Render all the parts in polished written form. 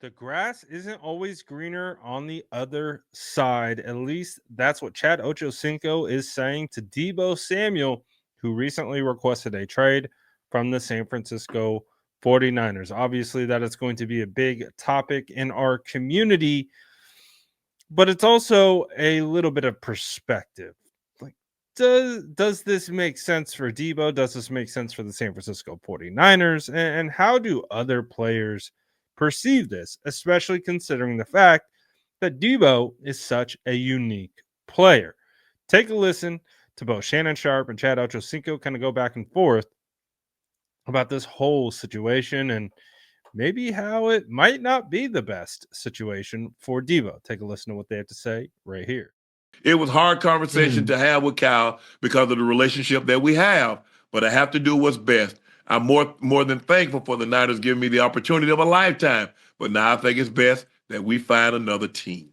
The grass isn't always greener on the other side. At least that's what Chad Ochocinco is saying to Deebo Samuel, who recently requested a trade from the San Francisco 49ers. Obviously, that is going to be a big topic in our community, but it's also a little bit of perspective. Like, does this make sense for Deebo? Does this make sense for the San Francisco 49ers? And how do other players perceive this, especially considering the fact that Deebo is such a unique player? Take a listen to both Shannon Sharp and Chad Ochocinco kind of go back and forth about this whole situation and maybe how it might not be the best situation for Deebo. Take a listen to what they have to say right here. It was hard conversation to have with Kyle because of the relationship that we have, but I have to do what's best. I'm more than thankful for the Niners giving me the opportunity of a lifetime, but now I think it's best that we find another team.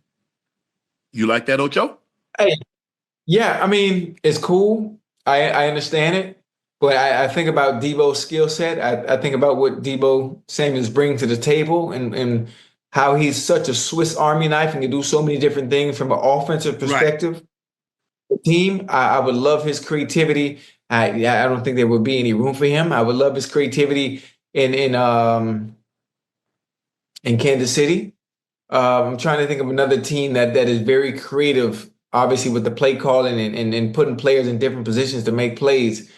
You like that, Ocho? Hey, yeah, I mean, it's cool. I understand it. But I think about Deebo's skill set. I think about what Deebo Samuels brings to the table and how he's such a Swiss Army knife and can do so many different things from an offensive perspective. Right. The team, I would love his creativity. I don't think there would be any room for him. I would love his creativity in Kansas City. I'm trying to think of another team that is very creative, obviously with the play calling and putting players in different positions to make plays.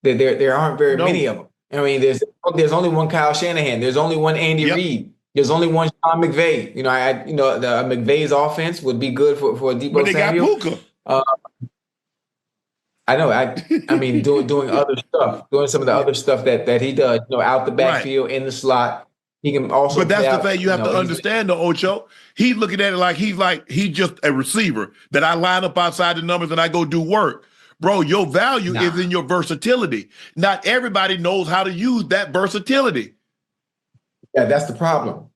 There aren't very many of them. I mean, there's only one Kyle Shanahan. There's only one Andy Reid. There's only one Sean McVay. The McVay's offense would be good for Deebo Samuel. Got Puka. I know. I mean, doing other stuff, doing some of the other stuff that he does. Out the backfield, in the slot. He can also. But that's the thing you have to understand, though, Ocho. He's looking at it like he's just a receiver that I line up outside the numbers and I go do work. Bro, your value is in your versatility. Not everybody knows how to use that versatility. Yeah, that's the problem.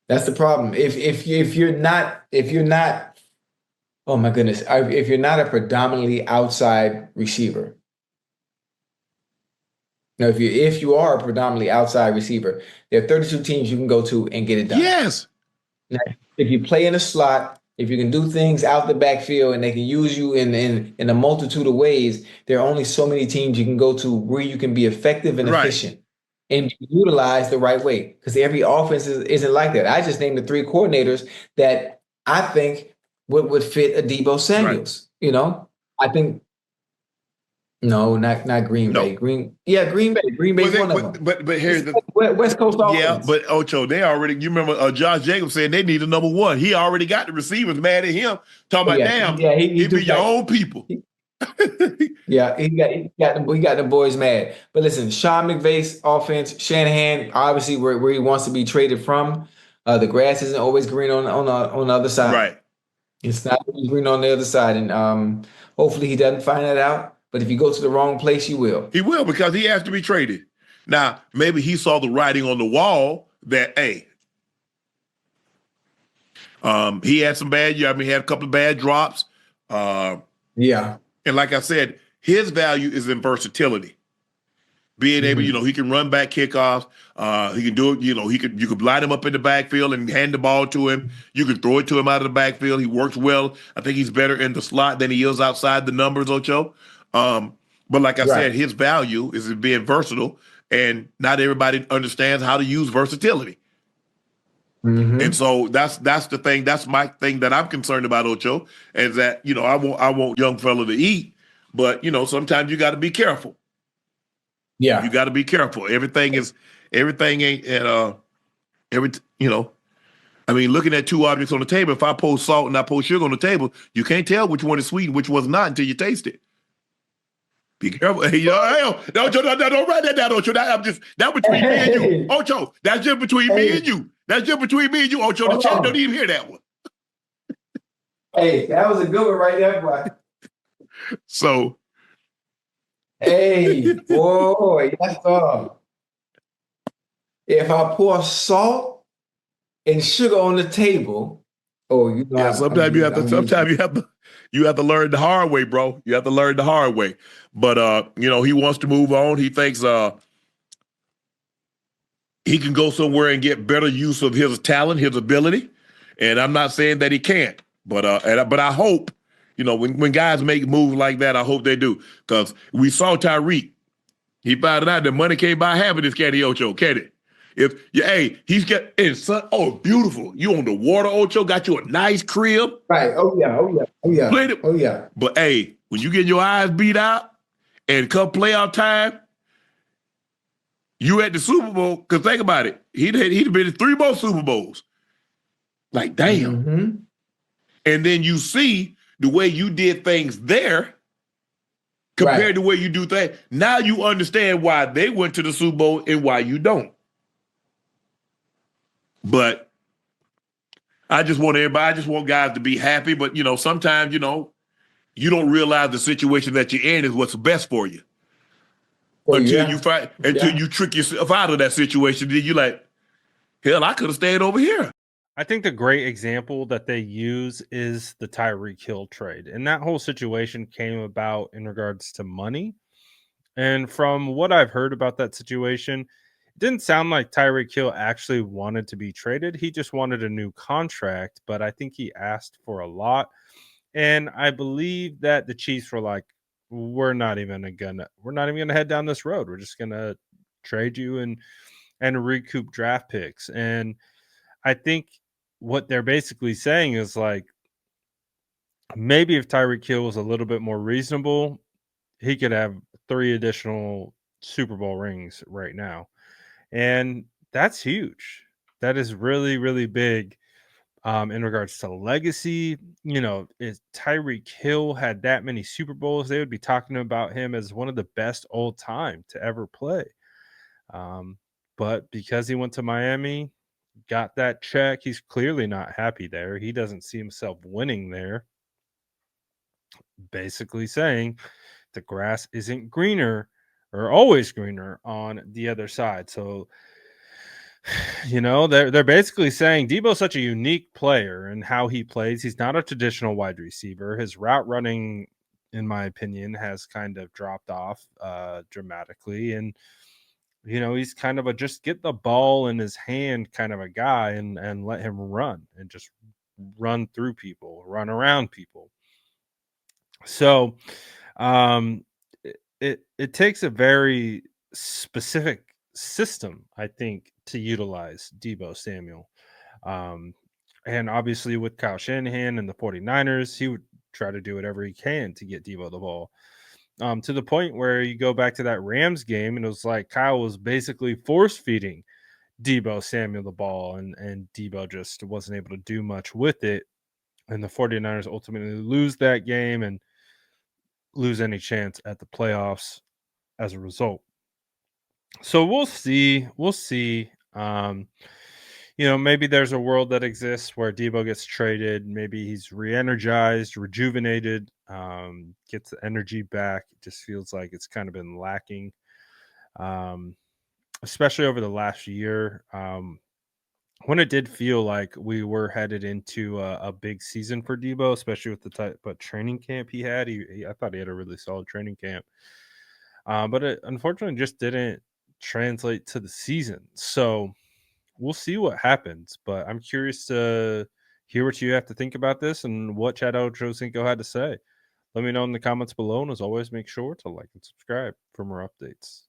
That's the problem. If you're not, oh my goodness, if you're not a predominantly outside receiver. Now, if you are a predominantly outside receiver, there are 32 teams you can go to and get it done. Yes. Now, if you play in a slot, if you can do things out the backfield and they can use you in a multitude of ways, there are only so many teams you can go to where you can be effective and efficient and utilized the right way. Because every offense isn't like that. I just named the 3 coordinators that I think would fit a Deebo Samuels. Right. I think not Green Bay. Green Bay. Green Bay's one of them. But here's the West Coast offense. Yeah, but Ocho, they already. You remember Josh Jacobs saying they need a number 1. He already got the receivers mad at him. Talking about damn. Yeah, he be your own people. Yeah, he got the boys mad. But listen, Sean McVay's offense, Shanahan, obviously where he wants to be traded from. The grass isn't always green on the other side. Right. It's not always green on the other side, and hopefully he doesn't find that out. But if you go to the wrong place, you will. He will, because he has to be traded. Now, maybe he saw the writing on the wall that, hey, he had some bad, he had a couple of bad drops. Yeah. And like I said, his value is in versatility. Being able, he can run back kickoffs. He can do it, you could line him up in the backfield and hand the ball to him. You can throw it to him out of the backfield. He works well. I think he's better in the slot than he is outside the numbers, Ocho. But like I said, his value is in being versatile, and not everybody understands how to use versatility. And so that's the thing. That's my thing that I'm concerned about, Ocho, is that, I want young fella to eat, but, sometimes you got to be careful. Yeah. You got to be careful. Everything ain't, I mean, looking at 2 objects on the table, if I pour salt and I pour sugar on the table, you can't tell which one is sweet and which one's not until you taste it. Be careful. Hey, don't write that down, Ocho. That's between me and you. Ocho, that's just between me and you. That's just between me and you, Ocho. The chat don't even hear that one. Hey, that was a good one right there, boy. So. Hey, boy, that's if I pour salt and sugar on the table, sometimes you have to learn the hard way, bro. You have to learn the hard way. But he wants to move on. He thinks he can go somewhere and get better use of his talent, his ability. And I'm not saying that he can't, but but I hope, when guys make moves like that, I hope they do. Because we saw Tyreek. He found out that money can't buy half of this caddy Ocho, can it? He's got beautiful. You on the water, Ocho, got you a nice crib. Right. Oh yeah. Oh yeah. Oh yeah. Played it. Oh yeah. But hey, when you get your eyes beat out and come playoff time, you at the Super Bowl, because think about it. He'd been in 3 more Super Bowls. Like, damn. Mm-hmm. And then you see the way you did things there compared Right. to where you do things. Now you understand why they went to the Super Bowl and why you don't. But I just want guys to be happy. But, sometimes, you don't realize the situation that you're in is what's best for you. Well, Until yeah. you trick yourself out of that situation, then you're like, hell, I could have stayed over here. I think the great example that they use is the Tyreek Hill trade. And that whole situation came about in regards to money. And from what I've heard about that situation, it didn't sound like Tyreek Hill actually wanted to be traded. He just wanted a new contract, but I think he asked for a lot. And I believe that the Chiefs were like, we're not even gonna head down this road. We're just gonna trade you and recoup draft picks. And I think what they're basically saying is like, maybe if Tyreek Hill was a little bit more reasonable, he could have 3 additional Super Bowl rings right now. And that's huge. That is really, really big in regards to legacy. If Tyreek Hill had that many Super Bowls, they would be talking about him as one of the best all time to ever play. But because he went to Miami, got that check, he's clearly not happy there. He doesn't see himself winning there. Basically saying the grass isn't greener or always greener on the other side. So, they're basically saying Debo's such a unique player and how he plays. He's not a traditional wide receiver. His route running, in my opinion, has kind of dropped off dramatically. And he's kind of a just get the ball in his hand kind of a guy and let him run and just run through people, run around people. So, it takes a very specific system, I think, to utilize Debo Samuel. Um, and obviously with Kyle Shanahan and the 49ers, he would try to do whatever he can to get Debo the ball. To the point where you go back to that Rams game and it was like Kyle was basically force feeding Debo Samuel the ball, and Debo just wasn't able to do much with it. And the 49ers ultimately lose that game and lose any chance at the playoffs as a result. So we'll see. We'll see. Maybe there's a world that exists where Debo gets traded. Maybe he's re-energized, rejuvenated, gets the energy back. It just feels like it's kind of been lacking, especially over the last year. When it did feel like we were headed into a big season for Debo, especially with the type of training camp he had. I thought he had a really solid training camp, but it unfortunately just didn't translate to the season. So we'll see what happens. But I'm curious to hear what you have to think about this and what Chad Ochocinco had to say. Let me know in the comments below. And as always, make sure to like and subscribe for more updates.